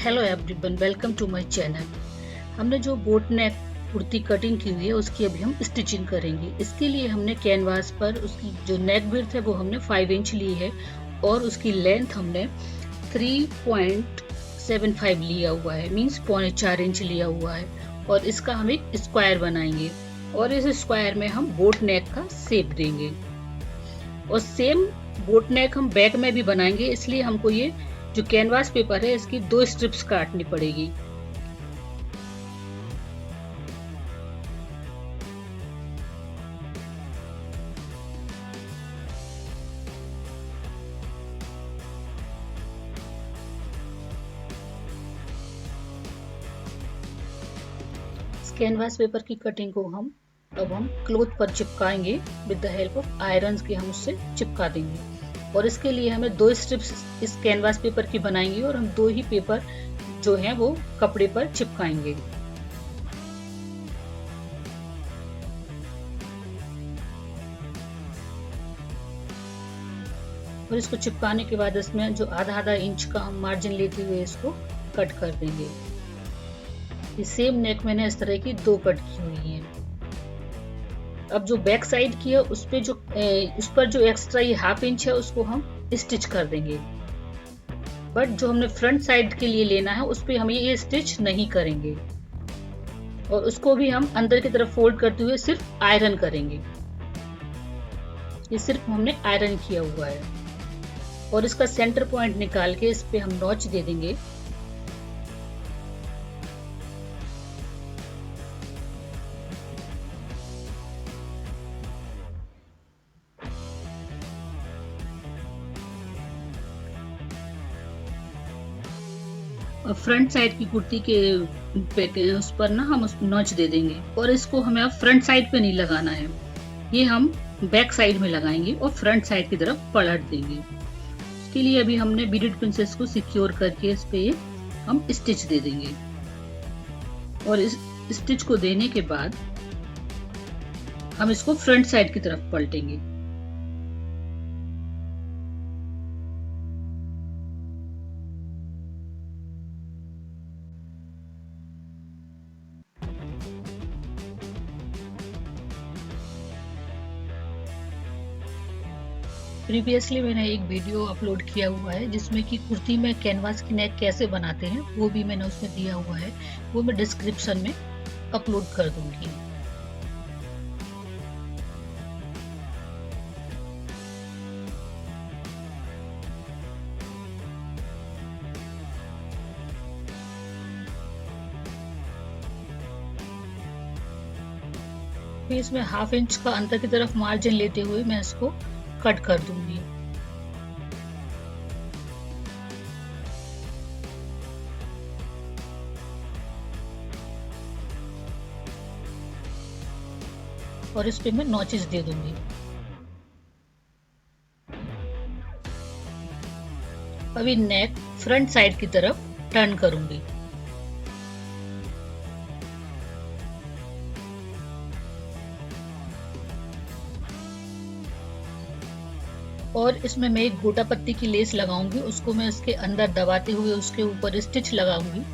Hello everyone, welcome to my channel. हमने जो boat नेक kurti cutting की हुई है उसकी अभी हम स्टिचिंग करेंगे। इसके लिए हमने कैनवास पर उसकी जो नेक विड्थ है वो हमने 5 इंच ली है और उसकी लेंथ हमने 3.75 लिया हुआ है, मीन्स 4.25 इंच लिया हुआ है। और इसका हम एक स्क्वायर बनाएंगे और इस स्क्वायर में हम बोट नेक का शेप देंगे। और सेम बोट नेक हम बैक में भी बनाएंगे, इसलिए हमको ये जो कैनवास पेपर है इसकी 2 स्ट्रिप्स काटनी पड़ेगी। इस कैनवास पेपर की कटिंग को अब हम क्लोथ पर चिपकाएंगे। With the help of iron के हम उससे चिपका देंगे। और इसके लिए हमें 2 स्ट्रिप्स इस कैनवास पेपर की बनाएंगे और हम 2 ही पेपर जो हैं वो कपड़े पर चिपकाएंगे। और इसको चिपकाने के बाद इसमें जो आधा इंच का हम मार्जिन लेते हुए इसको कट कर देंगे। ये सेम नेक मैंने इस तरह की 2 कट की हुई है। अब जो बैक साइड की है उस पर जो एक्स्ट्रा ये ½ इंच है उसको हम स्टिच कर देंगे। बट जो हमने फ्रंट साइड के लिए लेना है उस पे हम ये स्टिच नहीं करेंगे और उसको भी हम अंदर की तरफ फोल्ड करते हुए सिर्फ आयरन करेंगे। ये सिर्फ हमने आयरन किया हुआ है। और इसका सेंटर पॉइंट निकाल के इस पे हम नॉच दे देंगे। और फ्रंट साइड की कुर्ती के उस पर ना हम उस नॉच दे देंगे। और इसको हमें अब फ्रंट साइड पे नहीं लगाना है, ये हम बैक साइड में लगाएंगे और फ्रंट साइड की तरफ पलट देंगे। इसके लिए अभी हमने बीडेड पिंसेस को सिक्योर करके इस पे हम स्टिच दे देंगे। और इस स्टिच को देने के बाद हम इसको फ्रंट साइड की तरफ पलटेंगे। प्रीवियसली मैंने एक वीडियो अपलोड किया हुआ है जिसमें कि कुर्ती में कैनवास की नेक कैसे बनाते हैं, वो भी मैंने उसमें दिया हुआ है। वो मैं डिस्क्रिप्शन में अपलोड कर दूंगी। फिर इसमें ½ इंच का अंदर की तरफ मार्जिन लेते हुए मैं इसको कट कर दूंगी। और इस पे मैं नॉचेस दे दूंगी। अभी नेक फ्रंट साइड की तरफ टर्न करूंगी। और इसमें मैं एक गोटा पत्ती की लेस लगाऊंगी, उसको मैं इसके अंदर दबाते हुए उसके ऊपर स्टिच लगाऊंगी।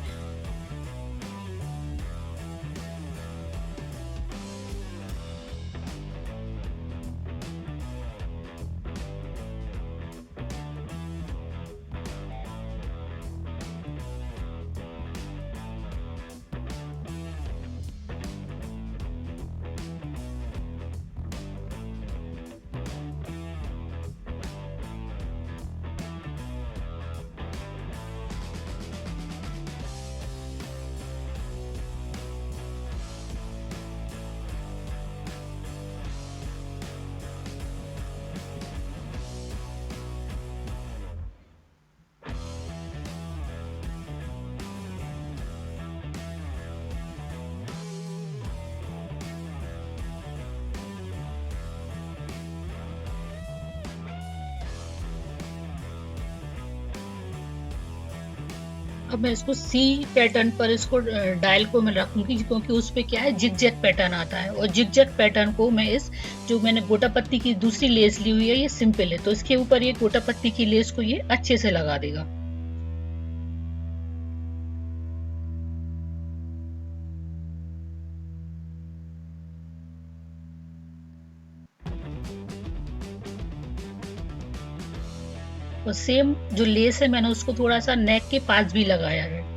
अब मैं इसको सी पैटर्न पर इसको डायल को मैं रखूंगी, क्योंकि उस पे क्या है जिग जैग पैटर्न आता है। और जिग जैग पैटर्न को मैं इस जो मैंने गोटा पत्ती की दूसरी लेस ली हुई है ये सिंपल है, तो इसके ऊपर ये गोटा पत्ती की लेस को ये अच्छे से लगा देगा। और सेम जो लेस है मैंने उसको थोड़ा सा नेक के पास भी लगाया है।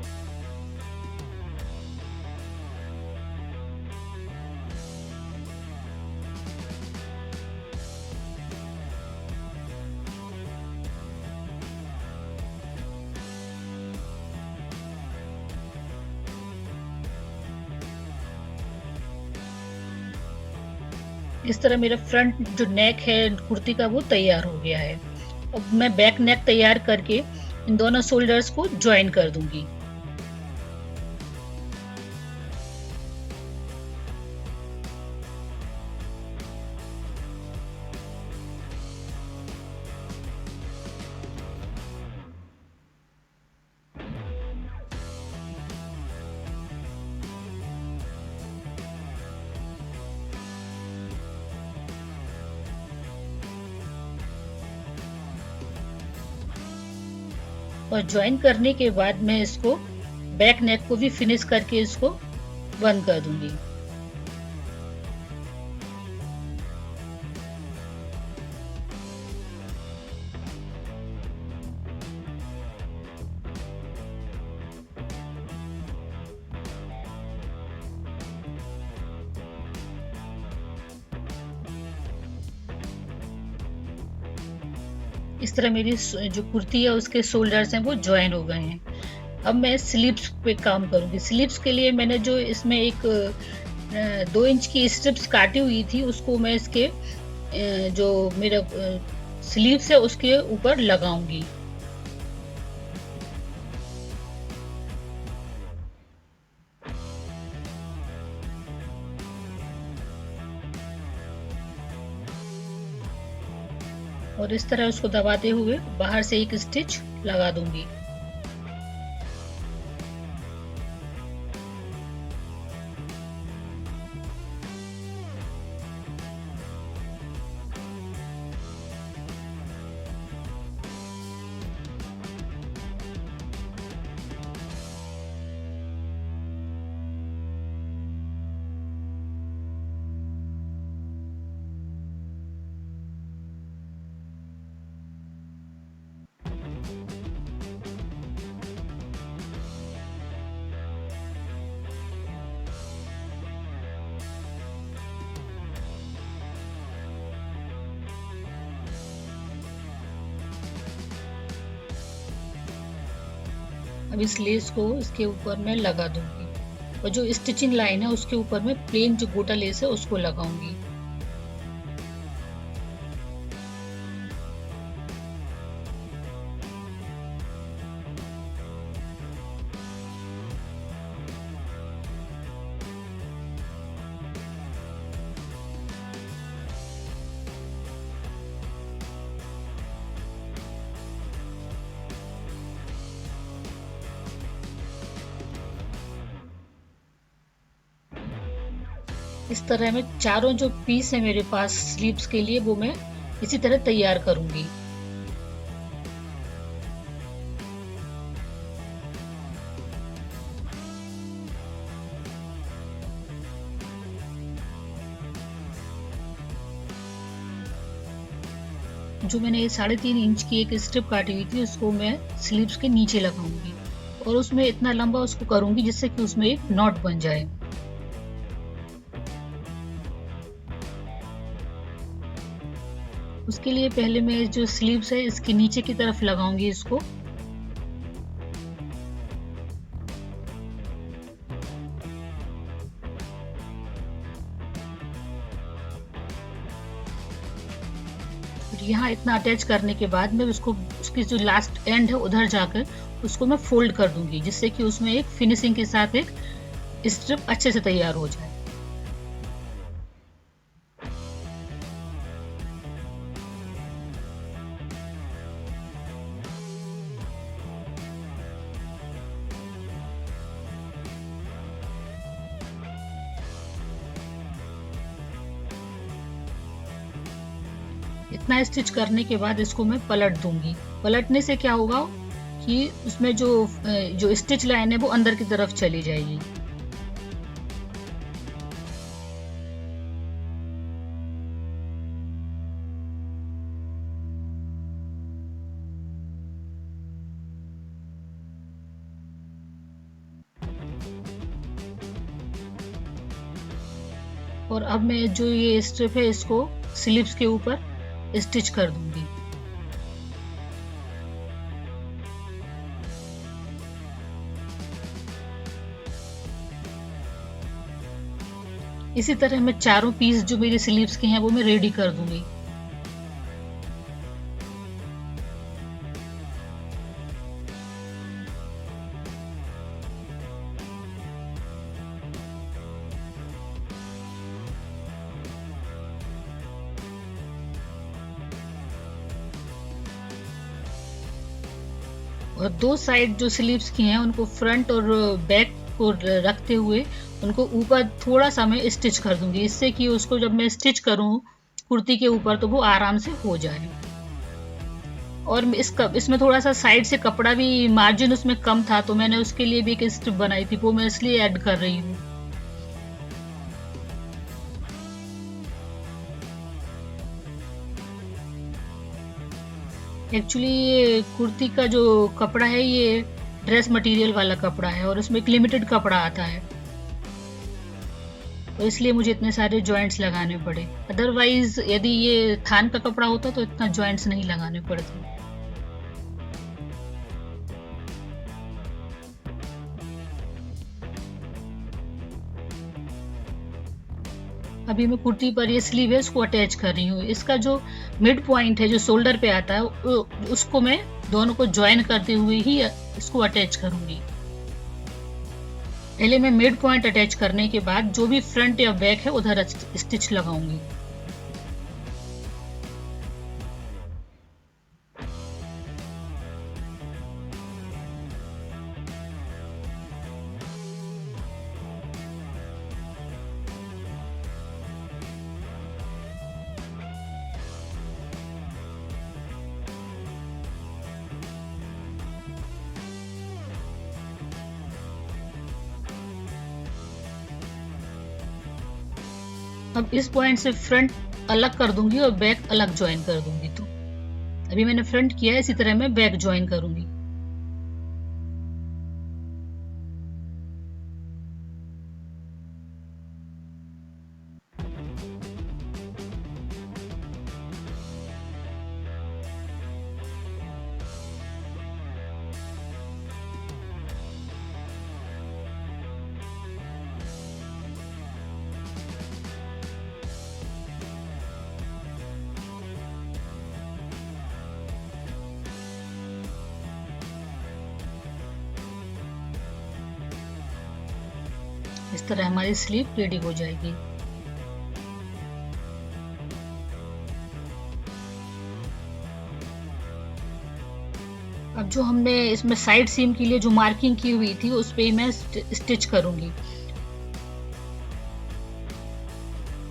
इस तरह मेरा फ्रंट जो नेक है कुर्ती का वो तैयार हो गया है। अब मैं बैक नेक तैयार करके इन दोनों शोल्डर्स को ज्वाइन कर दूंगी। और ज्वाइन करने के बाद मैं इसको बैक नेक को भी फिनिश करके इसको बंद कर दूंगी। इस तरह मेरी जो कुर्ती है उसके शोल्डर्स हैं वो ज्वाइन हो गए हैं। अब मैं स्लीव्स पे काम करूंगी। स्लीव्स के लिए मैंने जो इसमें एक 2 इंच की स्ट्रिप्स काटी हुई थी उसको मैं इसके जो मेरा स्लीव्स है उसके ऊपर लगाऊंगी। और इस तरह उसको दबाते हुए बाहर से एक स्टिच लगा दूंगी। अब इस लेस को इसके ऊपर मैं लगा दूंगी और जो स्टिचिंग लाइन है उसके ऊपर मैं प्लेन जो गोटा लेस है उसको लगाऊंगी। इस तरह मैं चारों जो पीस है मेरे पास स्लीव्स के लिए वो मैं इसी तरह तैयार करूंगी। जो मैंने 3.5 इंच की एक स्ट्रिप काटी हुई थी उसको मैं स्लीव्स के नीचे लगाऊंगी और उसमें इतना लंबा उसको करूंगी जिससे कि उसमें एक नॉट बन जाए। उसके लिए पहले मैं जो स्लीव्स है इसके नीचे की तरफ लगाऊंगी इसको। यहाँ इतना अटैच करने के बाद मैं उसको उसकी जो लास्ट एंड है उधर जाकर उसको मैं फोल्ड कर दूंगी जिससे कि उसमें एक फिनिशिंग के साथ एक स्ट्रिप अच्छे से तैयार हो जाए। इतना स्टिच करने के बाद इसको मैं पलट दूंगी। पलटने से क्या होगा कि उसमें जो स्टिच लाइन है वो अंदर की तरफ चली जाएगी। और अब मैं जो ये स्ट्रिप है इसको स्लीव्स के ऊपर स्टिच कर दूंगी। इसी तरह मैं चारों पीस जो मेरे स्लीव्स के हैं वो मैं रेडी कर दूंगी। और दो साइड जो स्लीव्स की हैं उनको फ्रंट और बैक को रखते हुए उनको ऊपर थोड़ा सा मैं स्टिच कर दूंगी, इससे कि उसको जब मैं स्टिच करूं कुर्ती के ऊपर तो वो आराम से हो जाए। और इसमें थोड़ा सा साइड से कपड़ा भी मार्जिन उसमें कम था तो मैंने उसके लिए भी एक स्ट्रिप बनाई थी, वो मैं इसलिए ऐड कर रही हूँ। एक्चुअली ये कुर्ती का जो कपड़ा है ये ड्रेस मटेरियल वाला कपड़ा है और उसमें एक लिमिटेड कपड़ा आता है, तो इसलिए मुझे इतने सारे जॉइंट्स लगाने पड़े। अदरवाइज यदि ये थान का कपड़ा होता तो इतना जॉइंट्स नहीं लगाने पड़ते। अभी मैं कुर्ती पर ये स्लीव है उसको अटैच कर रही हूँ। इसका जो मिड पॉइंट है जो शोल्डर पे आता है उसको मैं दोनों को ज्वाइन करते हुए ही इसको अटैच करूंगी। पहले मैं मिड पॉइंट अटैच करने के बाद जो भी फ्रंट या बैक है उधर स्टिच लगाऊंगी। अब इस पॉइंट से फ्रंट अलग कर दूंगी और बैक अलग ज्वाइन कर दूंगी। तो अभी मैंने फ्रंट किया है, इसी तरह मैं बैक ज्वाइन करूंगी। इस तरह हमारी स्लीव रेडी हो जाएगी। अब जो हमने इसमें साइड सीम के लिए जो मार्किंग की हुई थी उस पे मैं स्टिच करूंगी।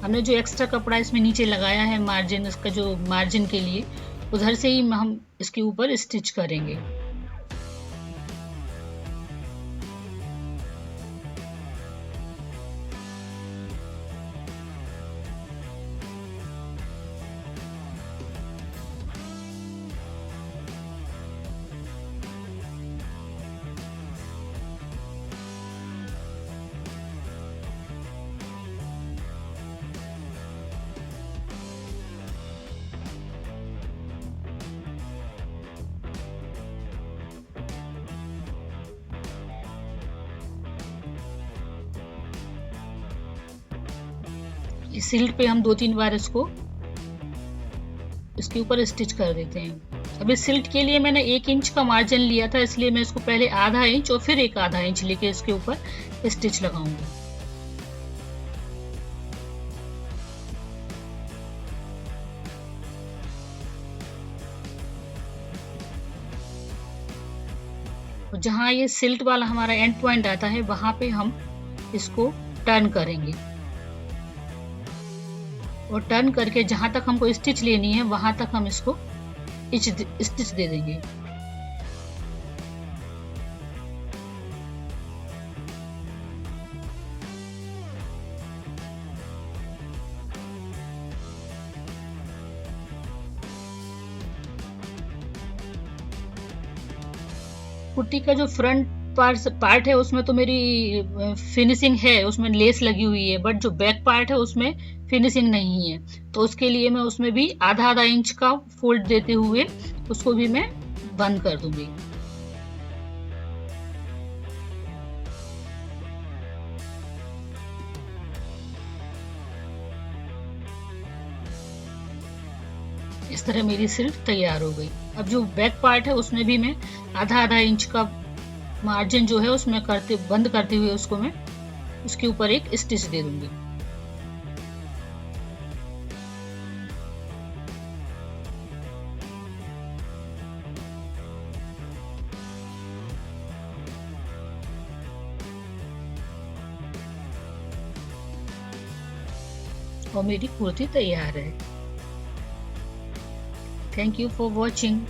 हमने जो एक्स्ट्रा कपड़ा इसमें नीचे लगाया है मार्जिन, इसका जो मार्जिन के लिए उधर से ही हम इसके ऊपर स्टिच करेंगे। इस सिल्क पे हम 2-3 बार इसको इसके ऊपर स्टिच कर देते हैं। अब इस सिल्क के लिए मैंने 1 इंच का मार्जिन लिया था, इसलिए मैं इसको पहले आधा इंच और फिर एक आधा इंच लेके इसके ऊपर स्टिच लगाऊंगी। और जहाँ ये सिल्क वाला हमारा एंड पॉइंट आता है वहां पे हम इसको टर्न करेंगे और टर्न करके जहां तक हमको स्टिच लेनी है वहां तक हम इसको स्टिच दे देंगे। कुर्ती का जो फ्रंट पार्ट है उसमें तो मेरी फिनिशिंग है, उसमें लेस लगी हुई है, बट जो बैक पार्ट है उसमें फिनिशिंग नहीं है। तो उसके लिए मैं उसमें भी आधा आधा इंच का फोल्ड देते हुए उसको भी मैं बंद कर दूंगी। इस तरह मेरी सिल्क तैयार हो गई। अब जो बैक पार्ट है उसमें भी मैं आधा आधा इंच का मार्जिन जो है उसमें बंद करते हुए उसको मैं उसके ऊपर एक स्टिच दे दूंगी। और मेरी कुर्ती तैयार है। Thank you for watching.